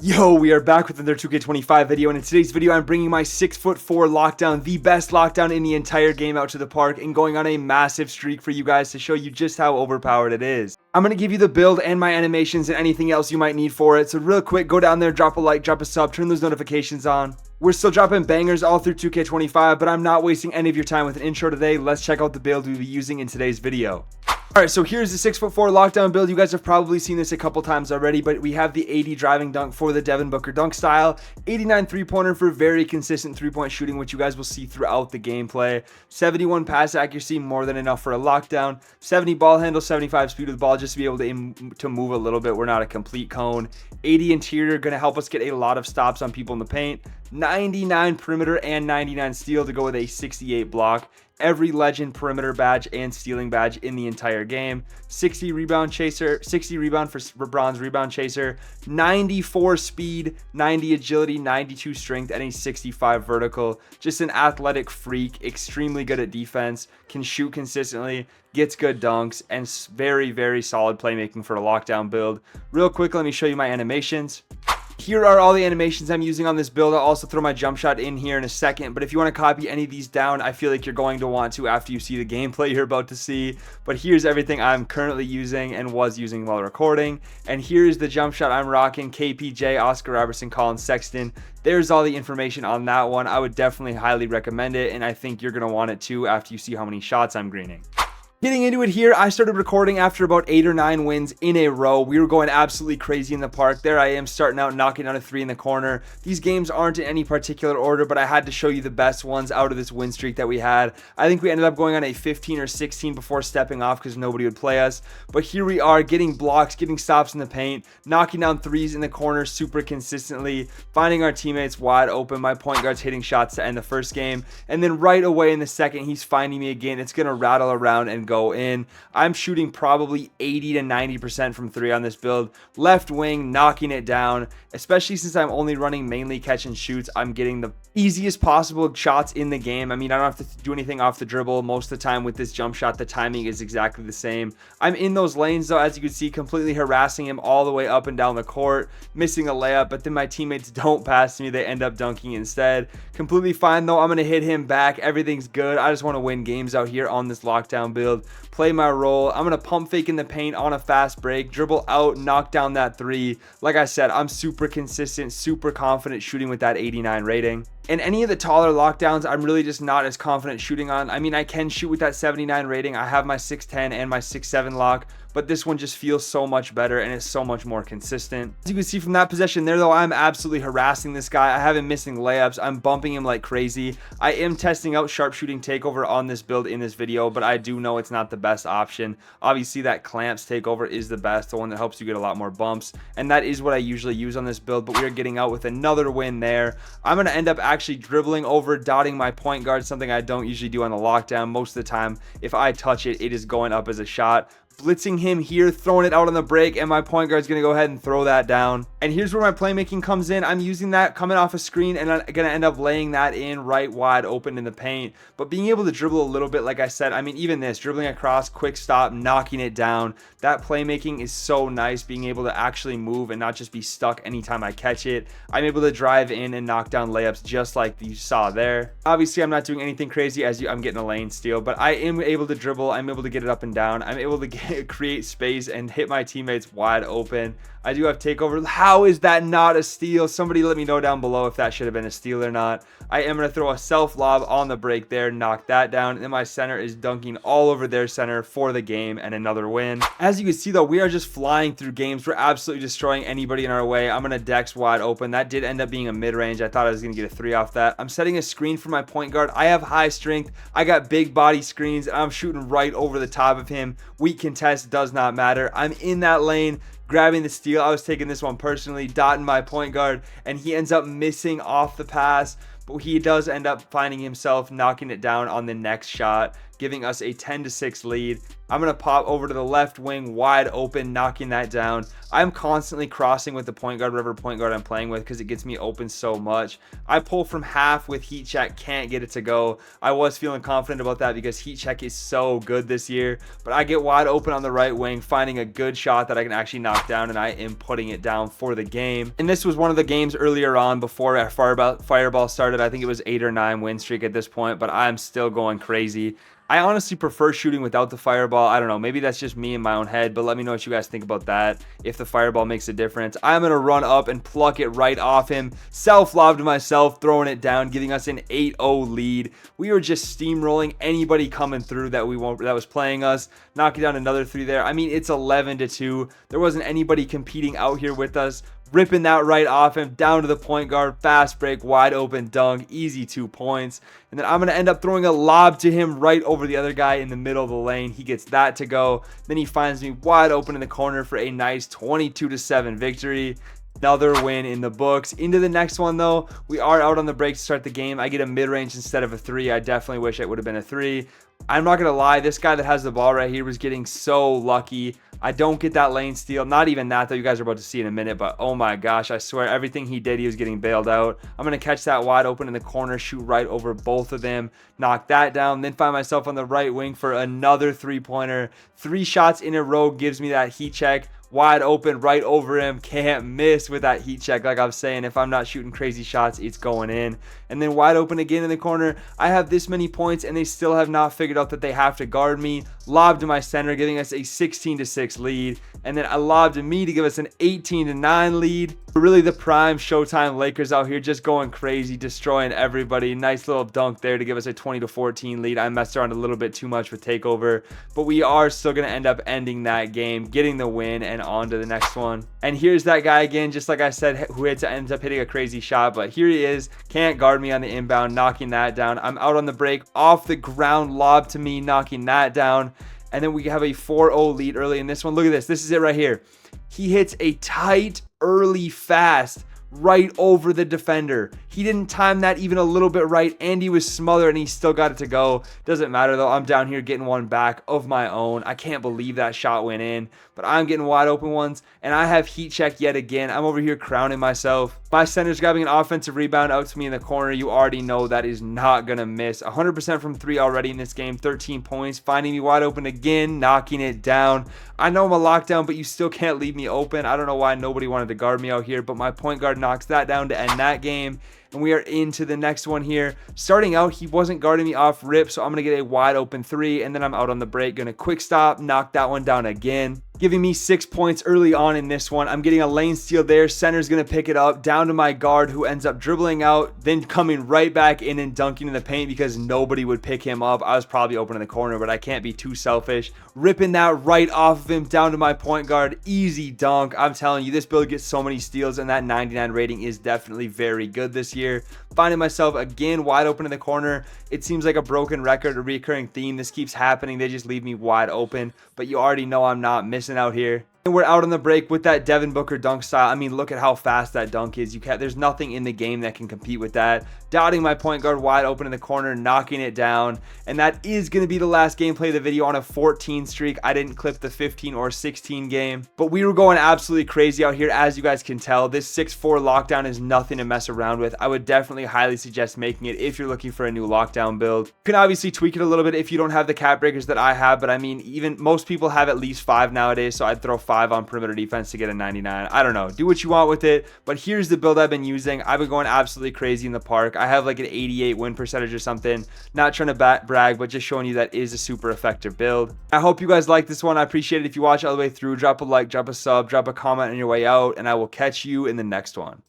Yo, we are back with another 2K25 video, and in today's video I'm bringing my 6'4" lockdown, the best lockdown in the entire game, out to the park and going on a massive streak for you guys to show you just how overpowered it is. I'm going to give you the build and my animations and anything else you might need for it, so real quick, go down there, drop a like, drop a sub, turn those notifications on. We're still dropping bangers all through 2K25, but I'm not wasting any of your time with an intro today. Let's check out the build we'll be using in today's video. Alright, so here's the 6'4" lockdown build. You guys have probably seen this a couple times already, but we have the 80 driving dunk for the Devin Booker dunk style, 89 three-pointer for very consistent three-point shooting, which you guys will see throughout the gameplay, 71 pass accuracy, more than enough for a lockdown, 70 ball handle, 75 speed with the ball just to be able to move a little bit. We're not a complete cone. 80 interior, going to help us get a lot of stops on people in the paint, 99 perimeter and 99 steal to go with a 68 block. Every legend perimeter badge and stealing badge in the entire game, 60 rebound chaser, 60 rebound for bronze rebound chaser, 94 speed, 90 agility, 92 strength, and a 65 vertical. Just an athletic freak, extremely good at defense, can shoot consistently, gets good dunks, and very solid playmaking for a lockdown build. Real quick, let me show you my animations. Here are all the animations I'm using on this build. I'll also throw my jump shot in here in a second, but if you want to copy any of these down, I feel like you're going to want to after you see the gameplay you're about to see. But here's everything I'm currently using and was using while recording. And here's the jump shot I'm rocking: KPJ, Oscar Robertson, Colin Sexton. There's all the information on that one. I would definitely highly recommend it, and I think you're going to want it too after you see how many shots I'm greening. Getting into it here, I started recording after about 8 or 9 wins in a row. We were going absolutely crazy in the park. There I am, starting out, knocking down a 3 in the corner. These games aren't in any particular order, but I had to show you the best ones out of this win streak that we had. I think we ended up going on a 15 or 16 before stepping off because nobody would play us. But here we are, getting blocks, getting stops in the paint, knocking down 3s in the corner super consistently, finding our teammates wide open. My point guard's hitting shots to end the first game, and then right away in the second, he's finding me again. It's going to rattle around and go in. I'm shooting probably 80 to 90% from 3 on this build. Left wing, knocking it down, especially since I'm only running mainly catch and shoots. I'm getting the easiest possible shots in the game. I mean, I don't have to do anything off the dribble. Most of the time with this jump shot, the timing is exactly the same. I'm in those lanes though, as you can see, completely harassing him all the way up and down the court, missing a layup, but then my teammates don't pass me. They end up dunking instead. Completely fine though. I'm going to hit him back. Everything's good. I just want to win games out here on this lockdown build. Play my role. I'm going to pump fake in the paint on a fast break, dribble out, knock down that 3. Like I said, I'm super consistent, super confident shooting with that 89 rating. And any of the taller lockdowns, I'm really just not as confident shooting on. I mean, I can shoot with that 79 rating. I have my 6'10 and my 6'7 lock, but this one just feels so much better and it's so much more consistent. As you can see from that possession there though, I'm absolutely harassing this guy. I have him missing layups. I'm bumping him like crazy. I am testing out sharpshooting takeover on this build in this video, but I do know it's not the best option. Obviously that clamps takeover is the best, the one that helps you get a lot more bumps, and that is what I usually use on this build. But we are getting out with another win there. I'm going to end up actually dribbling over, dotting my point guard, something I don't usually do on the lockdown. Most of the time, if I touch it, it is going up as a shot. Blitzing him here, throwing it out on the break, and my point guard's going to go ahead and throw that down. And here's where my playmaking comes in. I'm using that coming off a screen, and I'm going to end up laying that in right wide open in the paint. But being able to dribble a little bit, like I said, I mean, even this, dribbling across, quick stop, knocking it down, that playmaking is so nice, being able to actually move and not just be stuck anytime I catch it. I'm able to drive in and knock down layups just like you saw there. Obviously, I'm not doing anything crazy as I'm getting a lane steal, but I am able to dribble. I'm able to get it up and down. I'm able to create space and hit my teammates wide open. I do have takeover. How is that not a steal? Somebody let me know down below if that should have been a steal or not. I am going to throw a self lob on the break there, knock that down, and then my center is dunking all over their center for the game and another win. As you can see though, we are just flying through games. We're absolutely destroying anybody in our way. I'm going to dex wide open. That did end up being a mid-range. I thought I was going to get a 3 off that. I'm setting a screen for my point guard. I have high strength. I got big body screens, and I'm shooting right over the top of him. Weak contest, does not matter. I'm in that lane, grabbing the steal. I was taking this one personally, dotting my point guard, and he ends up missing off the pass. but he does end up finding himself knocking it down on the next shot, giving us a 10-6 lead. I'm going to pop over to the left wing wide open, knocking that down. I'm constantly crossing with the point guard, whatever point guard I'm playing with, because it gets me open so much. I pull from half with heat check, can't get it to go. I was feeling confident about that because heat check is so good this year, but I get wide open on the right wing, finding a good shot that I can actually knock down, and I am putting it down for the game. And this was one of the games earlier on before our fireball started. I think it was 8 or 9 win streak at this point, but I'm still going crazy. I honestly prefer shooting without the fireball. I don't know, maybe that's just me in my own head, but let me know what you guys think about that, if the fireball makes a difference. I'm going to run up and pluck it right off him. Self-lobbed myself, throwing it down, giving us an 8-0 lead. We were just steamrolling anybody coming through that was playing us. Knocking down another 3 there. I mean, it's 11-2. There wasn't anybody competing out here with us. Ripping that right off him, down to the point guard, fast break, wide open dunk, easy 2 points. And then I'm going to end up throwing a lob to him right over the other guy in the middle of the lane. He gets that to go. Then he finds me wide open in the corner for a nice 22-7 victory. Another win in the books. Into the next one though, we are out on the break to start the game. I get a mid-range instead of a 3. I definitely wish it would have been a 3. I'm not going to lie, this guy that has the ball right here was getting so lucky. I don't get that lane steal. Not even that, though. You guys are about to see in a minute, but oh my gosh, I swear everything he did, he was getting bailed out. I'm going to catch that wide open in the corner, shoot right over both of them, knock that down, then find myself on the right wing for another 3-pointer. 3 shots in a row gives me that heat check. Wide open right over him, can't miss with that heat check. Like I'm saying, if I'm not shooting crazy shots, it's going in. And then wide open again in the corner. I have this many points and they still have not figured out that they have to guard me. Lob to my center, giving us a 16-6 lead. And then a lob to me to give us an 18-9 lead. Really the prime Showtime Lakers out here just going crazy, destroying everybody. Nice little dunk there to give us a 20-14 lead. I messed around a little bit too much with takeover, but we are still going to end up ending that game, getting the win, and on to the next one. And here's that guy again, just like I said, who ends up hitting a crazy shot, but here he is, can't guard me on the inbound, knocking that down. I'm out on the break, off the ground, lob to me, knocking that down. And then we have a 4-0 lead early in this one. Look at this. This is it right here. He hits a tight, early, fast right over the defender. He didn't time that even a little bit right, and he was smothered, and he still got it to go. Doesn't matter, though. I'm down here getting one back of my own. I can't believe that shot went in, but I'm getting wide open ones, and I have heat check yet again. I'm over here crowning myself. My center's grabbing an offensive rebound out to me in the corner. You already know that is not going to miss. 100% from 3 already in this game. 13 points. Finding me wide open again, knocking it down. I know I'm a lockdown, but you still can't leave me open. I don't know why nobody wanted to guard me out here, but my point guard knocks that down to end that game. And we are into the next one here. Starting out, he wasn't guarding me off rip, so I'm going to get a wide open 3, and then I'm out on the break. Going to quick stop, knock that one down again, giving me 6 points early on in this one. I'm getting a lane steal there. Center's going to pick it up, down to my guard, who ends up dribbling out, then coming right back in and dunking in the paint because nobody would pick him up. I was probably open in the corner, but I can't be too selfish. Ripping that right off of him, down to my point guard. Easy dunk. I'm telling you, this build gets so many steals, and that 99 rating is definitely very good this year. Finding myself again wide open in the corner. It seems like a broken record, a recurring theme. This keeps happening. They just leave me wide open, but you already know I'm not missing out here. And we're out on the break with that Devin Booker dunk style. I mean, look at how fast that dunk is. There's nothing in the game that can compete with that. Dotting my point guard wide open in the corner, knocking it down. And that is going to be the last gameplay of the video on a 14 streak. I didn't clip the 15 or 16 game, but we were going absolutely crazy out here. As you guys can tell, this 6-4 lockdown is nothing to mess around with. I would definitely highly suggest making it if you're looking for a new lockdown build. You can obviously tweak it a little bit if you don't have the cap breakers that I have, but I mean, even most people have at least 5 nowadays, so I'd throw 5 on perimeter defense to get a 99. I don't know. Do what you want with it, but here's the build I've been using. I've been going absolutely crazy in the park. I have like an 88 win percentage or something. Not trying to brag, but just showing you that is a super effective build. I hope you guys like this one. I appreciate it if you watch all the way through. Drop a like, drop a sub, drop a comment on your way out, and I will catch you in the next one.